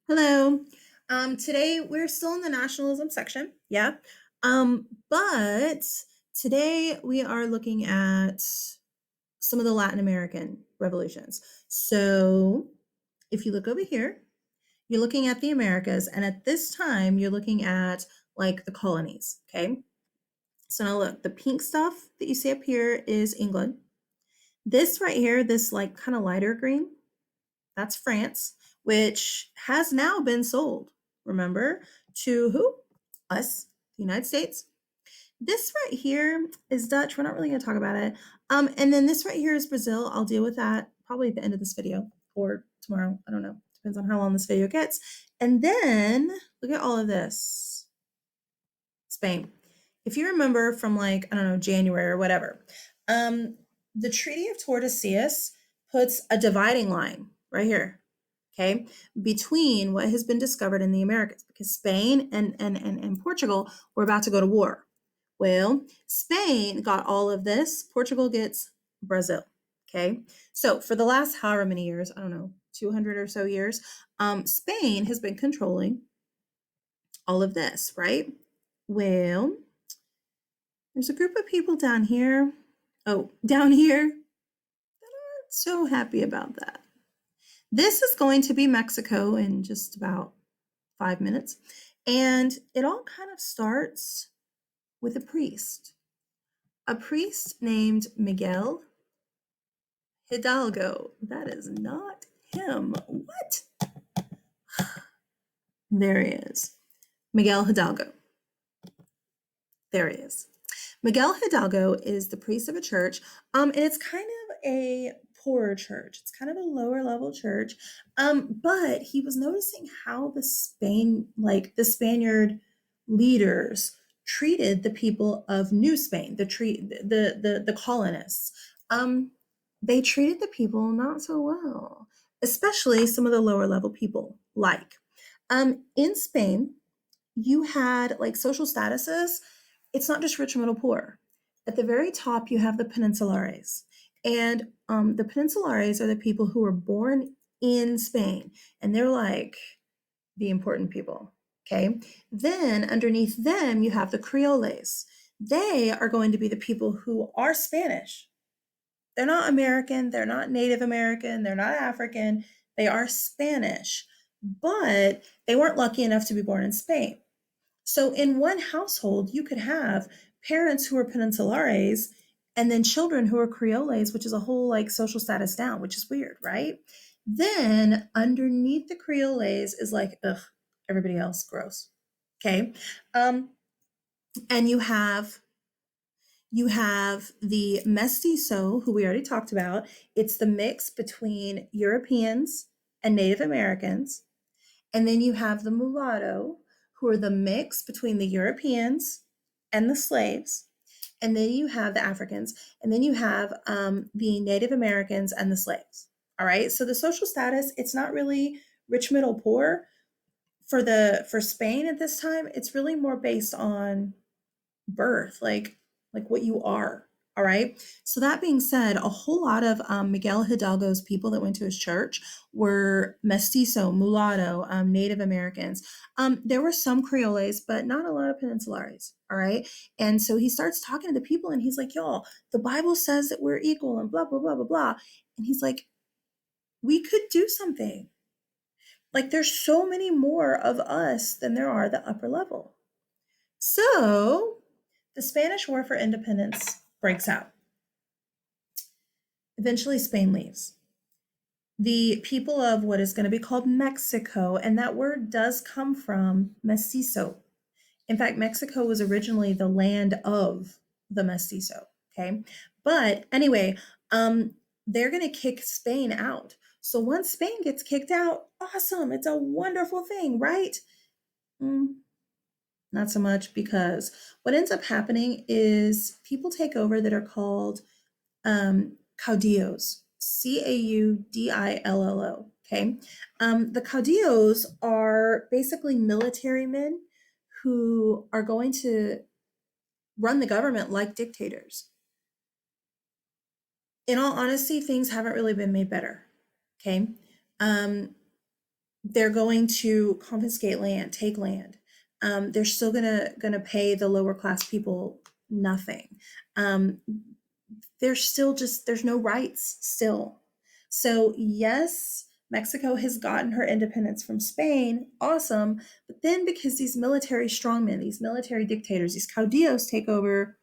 Hello. Today we're still in the nationalism section. Yeah. But today we are looking at some of the Latin American revolutions. So if you look over here, you're looking at the Americas, and at this time you're looking at like the colonies. Okay. So now look, the pink stuff that you see up here is England. This right here, this like kind of lighter green, that's France, which has now been sold, remember, to who? Us, the United States. This right here is Dutch. We're not really going to talk about it. And then this right here is Brazil. I'll deal with that probably at the end of this video or tomorrow. I don't know. Depends on how long this video gets. And then look at all of this. Spain. If you remember from like, I don't know, January or whatever, the Treaty of Tordesillas puts a dividing line right here, okay, between what has been discovered in the Americas, because Spain and Portugal were about to go to war. Well, Spain got all of this, Portugal gets Brazil, okay? So for the last however many years, I don't know, 200 or so years, Spain has been controlling all of this, right? Well, there's a group of people down here, down here, that aren't so happy about that. This is going to be Mexico in just about 5 minutes. And it all kind of starts with a priest named Miguel Hidalgo. That is not him. What? There he is. Miguel Hidalgo. There he is. Miguel Hidalgo is the priest of a church, and it's kind of a poorer church. It's kind of a lower level church, but he was noticing how the Spaniard leaders treated the people of New Spain, the colonists. They treated the people not so well, especially some of the lower level people. In Spain, you had like social statuses. It's not just rich, middle, poor. At the very top, you have the peninsulares. And the peninsulares are the people who were born in Spain, and they're like the important people. Okay. Then underneath them, you have the Creoles. They are going to be the people who are Spanish. They're not American. They're not Native American. They're not African. They are Spanish, but they weren't lucky enough to be born in Spain. So in one household, you could have parents who are peninsulares and then children who are creoles, which is a whole like social status down, which is weird, right? Then underneath the creoles is like, ugh, everybody else gross. Okay. And you have the mestizo, who we already talked about. It's the mix between Europeans and Native Americans. And then you have the mulatto, who are the mix between the Europeans and the slaves. And then you have the Africans. And then you have the Native Americans and the slaves. All right. So the social status, it's not really rich, middle, poor. For Spain at this time, it's really more based on birth, like what you are. All right. So that being said, a whole lot of Miguel Hidalgo's people that went to his church were mestizo, mulatto, Native Americans. There were some Creoles, but not a lot of peninsulares. All right. And so he starts talking to the people, and he's like, "Y'all, the Bible says that we're equal, and blah blah blah blah blah." And he's like, "We could do something. Like, there's so many more of us than there are the upper level." So the Spanish War for Independence breaks out. Eventually, Spain leaves. The people of what is going to be called Mexico, and that word does come from mestizo. In fact, Mexico was originally the land of the mestizo. Okay. But anyway, they're going to kick Spain out. So once Spain gets kicked out, awesome. It's a wonderful thing, right? Not so much, because what ends up happening is people take over that are called caudillos, Caudillo. Okay. The caudillos are basically military men who are going to run the government like dictators. In all honesty, things haven't really been made better. Okay. they're going to confiscate land, take land. They're still gonna pay the lower class people nothing. Um, there's still just there's no rights still. So yes, Mexico has gotten her independence from Spain, awesome. But then because these military strongmen, these military dictators, these caudillos take over,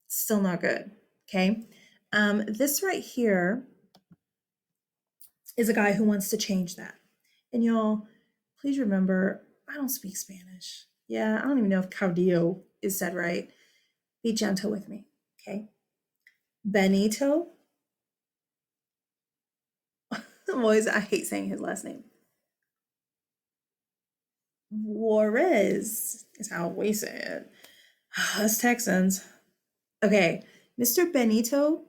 still not good. Okay, this right here is a guy who wants to change that. And y'all, please remember, I don't speak Spanish. Yeah, I don't even know if caudillo is said right. Be gentle with me, okay? Benito, always, I hate saying his last name. Juarez is how we say it. Us Texans. Okay, Mr. Benito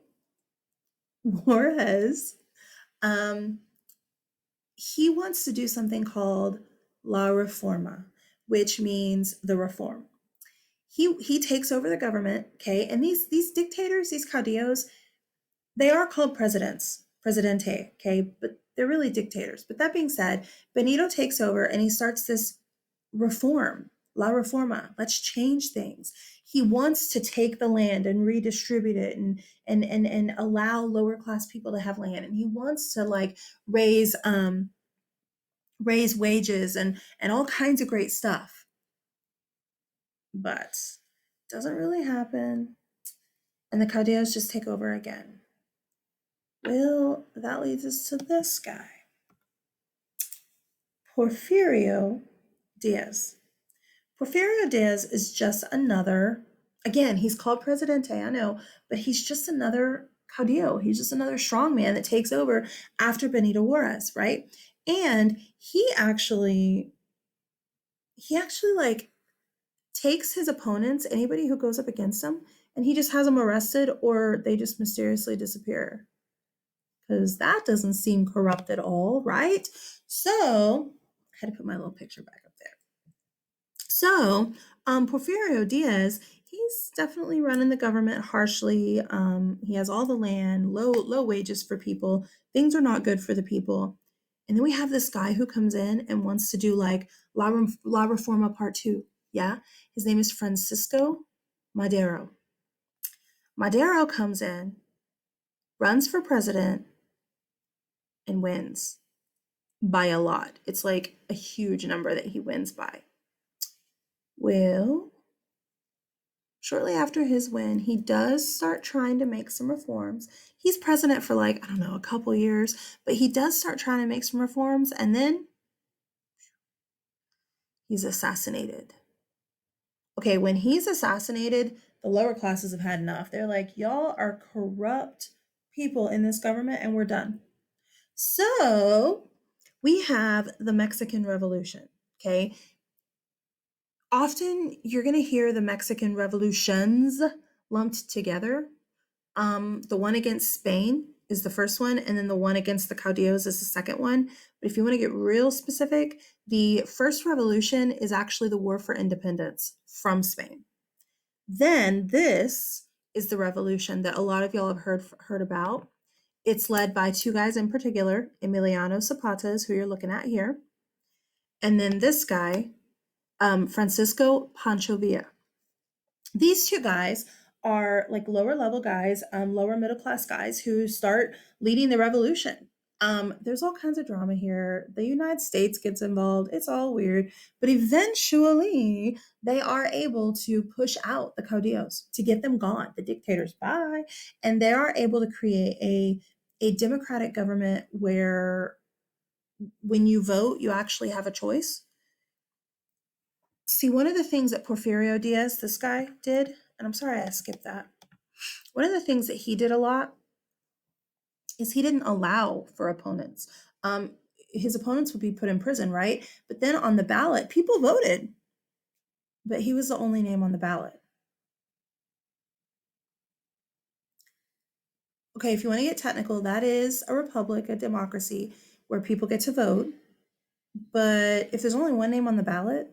Juarez, um, he wants to do something called La Reforma, which means the reform. He takes over the government, okay? And these dictators, these caudillos, they are called presidents, presidente, okay? But they're really dictators. But that being said, Benito takes over and he starts this reform, La Reforma. Let's change things. He wants to take the land and redistribute it and allow lower class people to have land. And he wants to like raise raise wages and all kinds of great stuff. But it doesn't really happen. And the caudillos just take over again. Well, that leads us to this guy, Porfirio Diaz. Porfirio Diaz is just another, again, he's called Presidente, I know, but he's just another caudillo. He's just another strongman that takes over after Benito Juarez, right? And he actually like takes his opponents, anybody who goes up against him, and he just has them arrested or they just mysteriously disappear. Because that doesn't seem corrupt at all, right? So I had to put my little picture back up there. So Porfirio Diaz, he's definitely running the government harshly. He has all the land, low wages for people. Things are not good for the people. And then we have this guy who comes in and wants to do like La Reforma Part 2. Yeah, his name is Francisco Madero. Madero comes in, runs for president, and wins by a lot. It's like a huge number that he wins by. Well, shortly after his win, he does start trying to make some reforms. He's president for like, I don't know, a couple years, but he does start trying to make some reforms and then he's assassinated. Okay, when he's assassinated, the lower classes have had enough. They're like, y'all are corrupt people in this government and we're done. So we have the Mexican Revolution. Okay, often you're going to hear the Mexican revolutions lumped together. The one against Spain is the first one, and then the one against the caudillos is the second one. But if you want to get real specific, the first revolution is actually the War for Independence from Spain. Then this is the revolution that a lot of y'all have heard about. It's led by two guys in particular, Emiliano Zapata is who you're looking at here, and then this guy, Francisco Pancho Villa. These two guys are like lower level guys, lower middle class guys who start leading the revolution. There's all kinds of drama here. The United States gets involved. It's all weird. But eventually, they are able to push out the caudillos to get them gone, the dictators, bye. And they are able to create a democratic government where when you vote, you actually have a choice. See, one of the things that Porfirio Diaz, this guy, did, and I'm sorry I skipped that. One of the things that he did a lot is he didn't allow for opponents. His opponents would be put in prison, right? But then on the ballot, people voted, but he was the only name on the ballot. Okay, if you want to get technical, that is a republic, a democracy, where people get to vote. But if there's only one name on the ballot,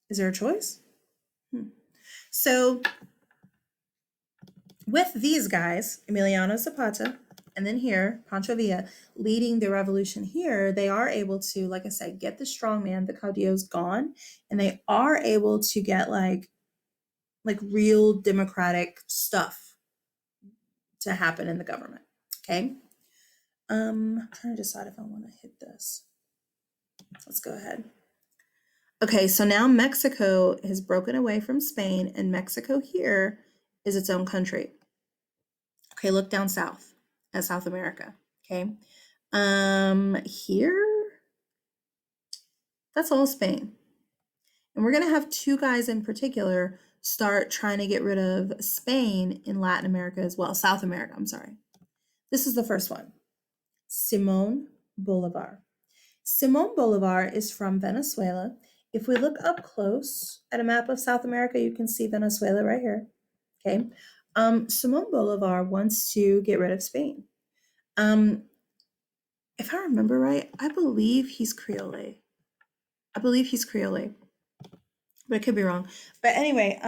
is there a choice? So with these guys, Emiliano Zapata, and then here, Pancho Villa leading the revolution here, they are able to, like I said, get the strongman, the caudillos gone, and they are able to get like real democratic stuff to happen in the government. Okay. I'm trying to decide if I want to hit this. Let's go ahead. Okay, so now Mexico has broken away from Spain, and Mexico here is its own country. Okay, look down south at South America. Okay. Here, that's all Spain. And we're going to have two guys in particular start trying to get rid of Spain in Latin America as well. South America, I'm sorry. This is the first one. Simón Bolívar. Simón Bolívar is from Venezuela. If we look up close at a map of South America, you can see Venezuela right here. Okay. Simón Bolívar wants to get rid of Spain. If I remember right, I believe he's Creole. But I could be wrong. But anyway,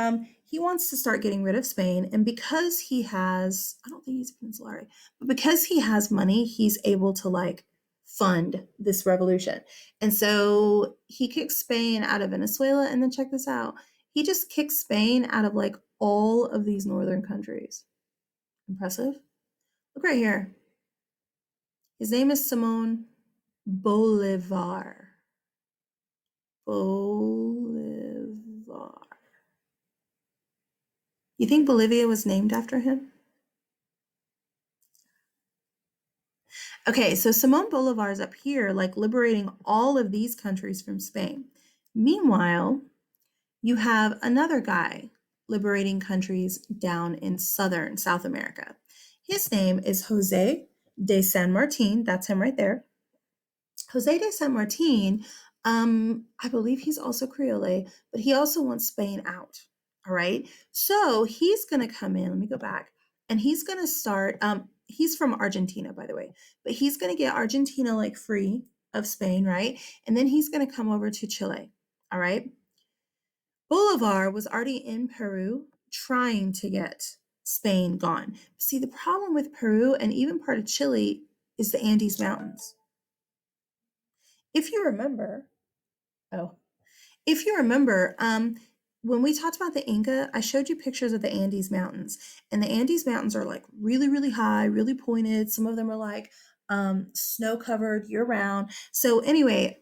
he wants to start getting rid of Spain, and because he has, I don't think he's Peninsulari, but because he has money, he's able to like fund this revolution. And so he kicks Spain out of Venezuela, and then check this out. He just kicks Spain out of like all of these northern countries. Impressive. Look right here. His name is Simón Bolivar. Bolivar. You think Bolivia was named after him? Okay, so Simón Bolivar is up here, like liberating all of these countries from Spain. Meanwhile, you have another guy liberating countries down in southern South America. His name is Jose de San Martin. That's him right there. Jose de San Martin, I believe he's also Creole, but he also wants Spain out. All right. So he's going to come in. Let me go back. And he's going to start. He's from Argentina, by the way, but he's going to get Argentina like free of Spain, right? And then he's going to come over to Chile. All right. Bolivar was already in Peru trying to get Spain gone. See, the problem with Peru and even part of Chile is the Andes Mountains. If you remember, when we talked about the Inca, I showed you pictures of the Andes Mountains, and the Andes Mountains are like really, really high, really pointed. Some of them are like snow covered year round. So anyway,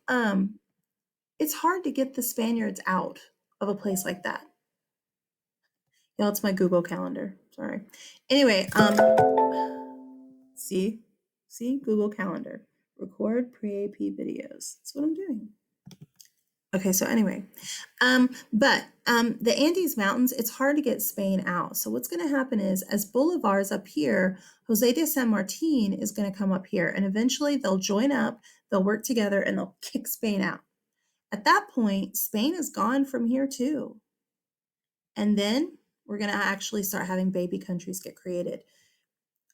it's hard to get the Spaniards out of a place like that. Y'all, it's my Google Calendar. Sorry. Anyway, see Google Calendar. Record pre-AP videos. That's what I'm doing. Okay, so anyway, the Andes Mountains, it's hard to get Spain out. So what's going to happen is, as Bolivar's up here, Jose de San Martin is going to come up here, and eventually they'll join up, they'll work together, and they'll kick Spain out. At that point, Spain is gone from here too. And then we're going to actually start having baby countries get created.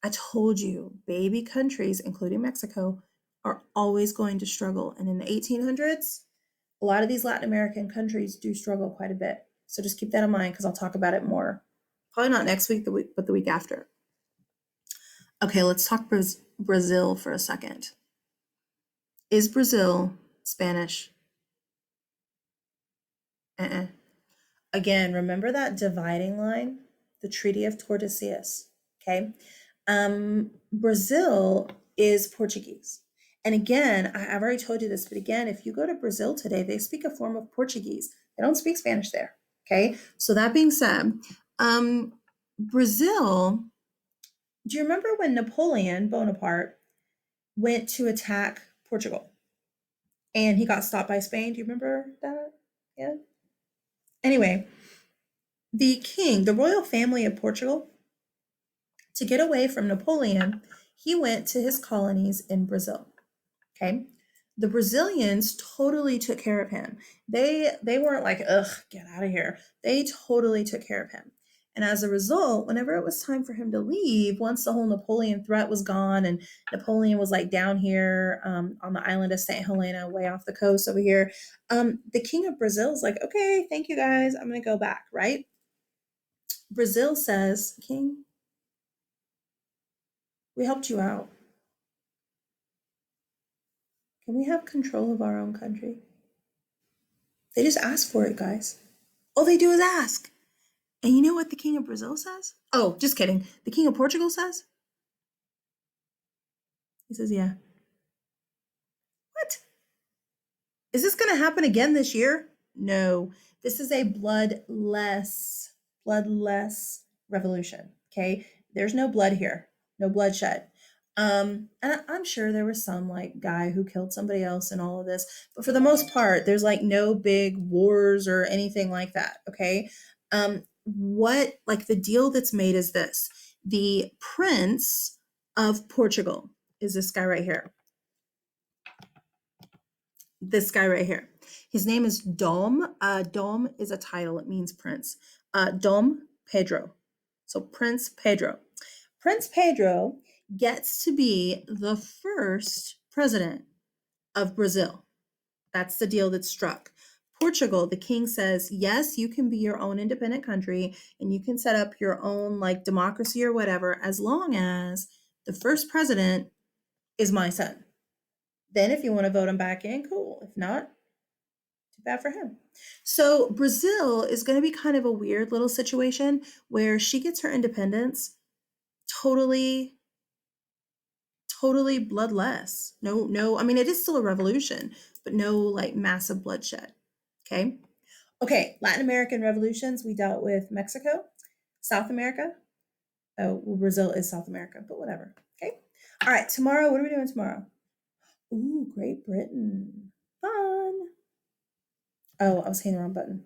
I told you, baby countries, including Mexico, are always going to struggle. And in the 1800s, a lot of these Latin American countries do struggle quite a bit. So just keep that in mind because I'll talk about it more. Probably not next week, but the week after. Okay, let's talk Brazil for a second. Is Brazil Spanish? Again, remember that dividing line? The Treaty of Tordesillas, okay? Brazil is Portuguese. And again, I've already told you this, but again, if you go to Brazil today, they speak a form of Portuguese. They don't speak Spanish there, okay? So that being said, Brazil, do you remember when Napoleon Bonaparte went to attack Portugal and he got stopped by Spain? Do you remember that? Yeah. Anyway, the royal family of Portugal, to get away from Napoleon, he went to his colonies in Brazil. Okay. The Brazilians totally took care of him. They weren't like, ugh, get out of here. They totally took care of him. And as a result, whenever it was time for him to leave, once the whole Napoleon threat was gone and Napoleon was like down here on the island of St. Helena, way off the coast over here, the king of Brazil is like, okay, thank you guys. I'm going to go back, right? Brazil says, king, We helped you out. Can we have control of our own country? They just ask for it, guys. All they do is ask. And you know what the King of Brazil says? Oh, just kidding. The King of Portugal says? He says, yeah. What? Is this going to happen again this year? No. This is a bloodless revolution. Okay. There's no blood here, no bloodshed. And I'm sure there was some like guy who killed somebody else in all of this, but for the most part, there's like no big wars or anything like that. Okay. What like the deal that's made is this: the Prince of Portugal is this guy right here. This guy right here. His name is Dom. Dom is a title, it means prince. Dom Pedro. So Prince Pedro. Prince Pedro gets to be the first president of Brazil. That's the deal that's struck. Portugal, the king says, yes, you can be your own independent country and you can set up your own like democracy or whatever, as long as the first president is my son. Then if you want to vote him back in, cool. If not, too bad for him. So Brazil is going to be kind of a weird little situation where she gets her independence totally totally bloodless. No, I mean it is still a revolution, but no like massive bloodshed. Okay? Okay, Latin American revolutions, we dealt with Mexico, South America. Oh, well, Brazil is South America, but whatever. Okay? All right, tomorrow, what are we doing tomorrow? Ooh, Great Britain. Fun. Oh, I was hitting the wrong button.